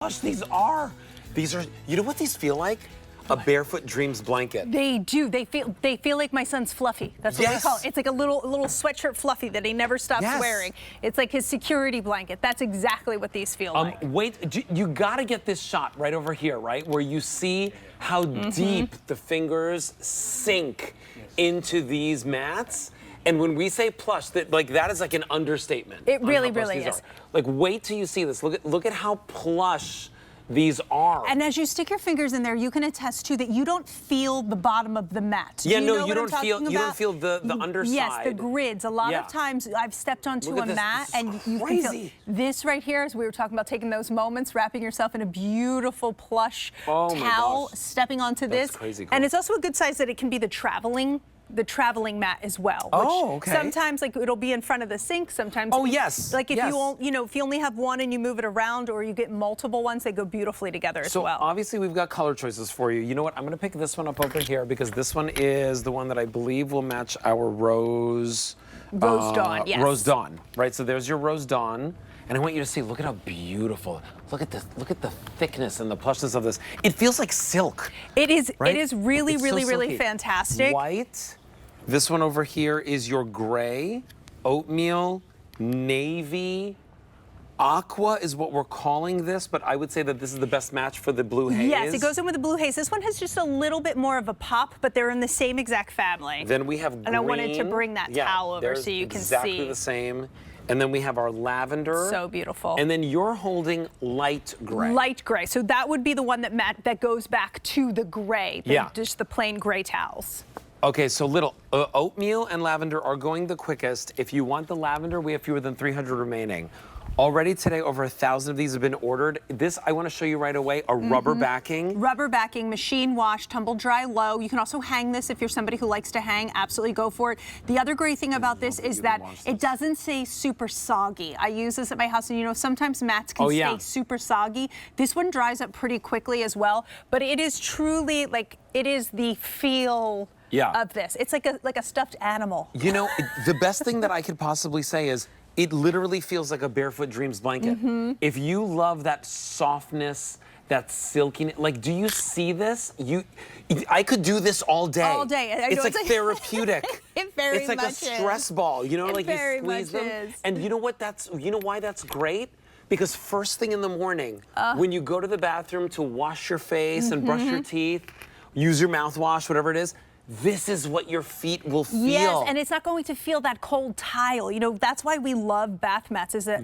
These are, you know what these feel like? A Barefoot Dreams blanket. They do. They feel like my son's fluffy. That's what we call it. It's like a little sweatshirt fluffy that he never stops wearing. It's like his security blanket. That's exactly what these feel like. Wait, you gotta get this shot right over here, right? Where you see how deep the fingers sink into these mats. And when we say plush, that is like an understatement. It really, really is. Like, wait till you see this. Look at how plush these are. And as you stick your fingers in there, you can attest to that you don't feel the bottom of the mat. Yeah, no, you don't feel the underside. Yes, the grids. A lot of times I've stepped onto a mat and you can feel this right here, as we were talking about taking those moments, wrapping yourself in a beautiful plush towel, stepping onto this. Crazy cool. And it's also a good size that it can be the traveling mat as well. Which sometimes like it'll be in front of the sink. Sometimes like if you only have one and you move it around, or you get multiple ones, they go beautifully together as well. So obviously we've got color choices for you. You know what? I'm going to pick this one up over here because this one is the one that I believe will match our Rose Dawn. Yes. Rose Dawn, right? So there's your Rose Dawn. And I want you to see, look at how beautiful. Look at this, look at the thickness and the plushness of this. It feels like silk. It is, right? It is really, really fantastic. White. This one over here is your gray, oatmeal, navy, aqua is what we're calling this, but I would say that this is the best match for the blue haze. Yes, it goes in with the blue haze. This one has just a little bit more of a pop, but they're in the same exact family. Then we have green. And I wanted to bring that towel over so you can see. Exactly the same. And then we have our lavender. So beautiful. And then you're holding light gray. Light gray. So that would be the one that goes back to the gray. Just the plain gray towels. Okay, so oatmeal and lavender are going the quickest. If you want the lavender, we have fewer than 300 remaining. Already today, over 1,000 of these have been ordered. This, I want to show you right away, a rubber backing. Rubber backing, machine wash, tumble dry low. You can also hang this if you're somebody who likes to hang. Absolutely go for it. The other great thing about this is that it doesn't say super soggy. I use this at my house, and you know, sometimes mats can stay super soggy. This one dries up pretty quickly as well, but it is truly like, it is the feel of this. It's like a stuffed animal. You know, the best thing that I could possibly say is it literally feels like a Barefoot Dreams blanket. If you love that softness, that silkiness, like, do you see this? I could do this all day. All day. It's like therapeutic. It very much is. It's like a stress ball, you know, like you squeeze them. And you know what? You know why that's great? Because first thing in the morning, when you go to the bathroom to wash your face and brush your teeth, use your mouthwash, whatever it is, this is what your feet will feel. Yes, and it's not going to feel that cold tile. You know, that's why we love bath mats, is that,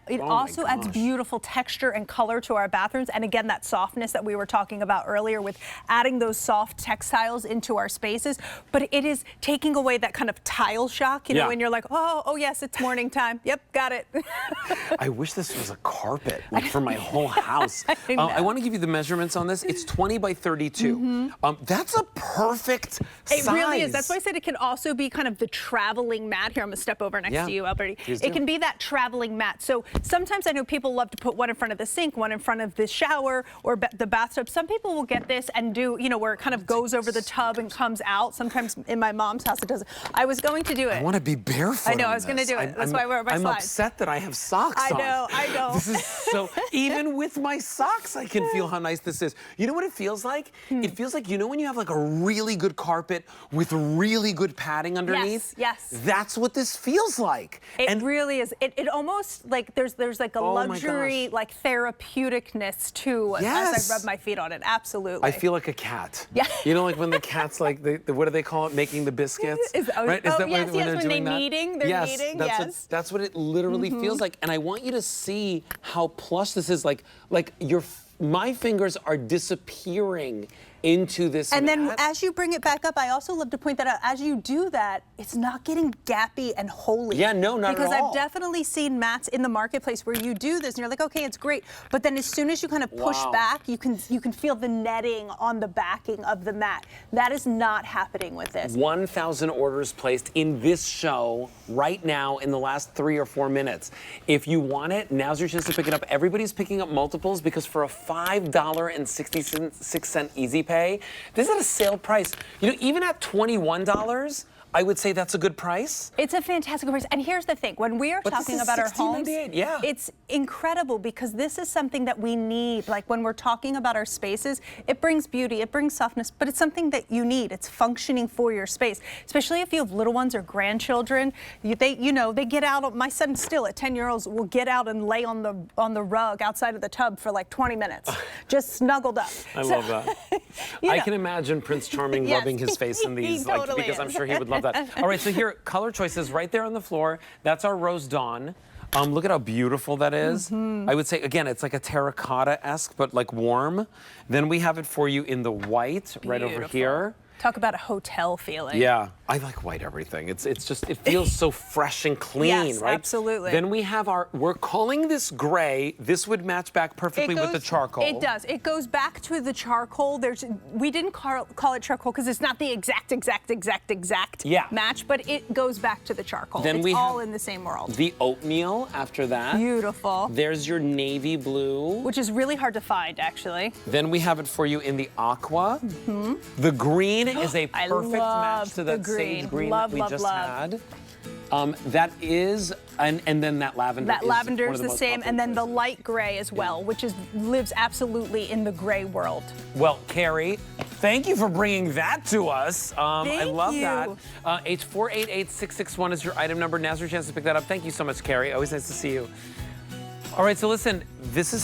it also adds beautiful texture and color to our bathrooms. And again, that softness that we were talking about earlier with adding those soft textiles into our spaces. But it is taking away that kind of tile shock, you know, when you're like, oh yes, it's morning time. Yep, got it. I wish this was a carpet, like for my whole house. I want to give you the measurements on this. It's 20 by 32. That's a perfect size. It really is. That's why I said it can also be kind of the traveling mat. Here, I'm going to step over next to you, Alberti. It can be that traveling mat. So sometimes I know people love to put one in front of the sink, one in front of the shower or the bathtub. Some people will get this and do, you know, where it kind of goes over the tub and comes out. Sometimes in my mom's house it doesn't. I was going to do it. I want to be barefoot. I know, I was going to do it. That's why I wear my slides. I'm upset that I have socks on. I know. This is so, even with my socks, I can feel how nice this is. You know what it feels like? It feels like, you know, when you have like a really good carpet with really good padding underneath? Yes. That's what this feels like. It really is. It almost like there's like a luxury, like therapeuticness to as I rub my feet on it. Absolutely. I feel like a cat. Yeah. You know, like when the cat's like, what do they call it? Making the biscuits? Right? Is that when they're kneading? They're kneading, that's what it literally feels like. And I want you to see how plush this is. Like my fingers are disappearing into this And mat. then as you bring it back up, I also love to point that out, as you do that, it's not getting gappy and holy. Yeah, no, not at all. Because I've definitely seen mats in the marketplace where you do this and you're like, okay, it's great. But then as soon as you kind of push back, you can feel the netting on the backing of the mat. That is not happening with this. 1,000 orders placed in this show right now in the last 3 or 4 minutes. If you want it, now's your chance to pick it up. Everybody's picking up multiples because for a $5.66 Easy Pay, this is at a sale price. You know, even at $21, I would say that's a good price. It's a fantastic price. And here's the thing, when we are talking about our homes, yeah. it's incredible because this is something that we need. Like when we're talking about our spaces, it brings beauty, it brings softness, but it's something that you need. It's functioning for your space, especially if you have little ones or grandchildren. They get out. My son still at 10 years old will get out and lay on the rug outside of the tub for like 20 minutes, just snuggled up. I love that. I can imagine Prince Charming rubbing his face in these, totally because I'm sure he would love that. All right, so here, color choices right there on the floor. That's our Rose Dawn. Look at how beautiful that is. I would say, again, it's like a terracotta-esque, but like warm. Then we have it for you in the white right over here. Talk about a hotel feeling. Yeah, I like white everything. It's just, it feels so fresh and clean, yes, right? Absolutely. Then we have we're calling this gray. This would match back perfectly with the charcoal. It does. It goes back to the charcoal. We didn't call it charcoal because it's not the exact match, but it goes back to the charcoal. Then it's all in the same world. The oatmeal after that. Beautiful. There's your navy blue. Which is really hard to find, actually. Then we have it for you in the aqua. The green is a perfect match to that sage green that we just had. That is, and then that lavender. That lavender is the same, and then the light gray as well, which lives absolutely in the gray world. Well, Carrie, thank you for bringing that to us. I love that. H488661 is your item number. Now's your chance to pick that up. Thank you so much, Carrie. Always nice to see you. All right, so listen, this is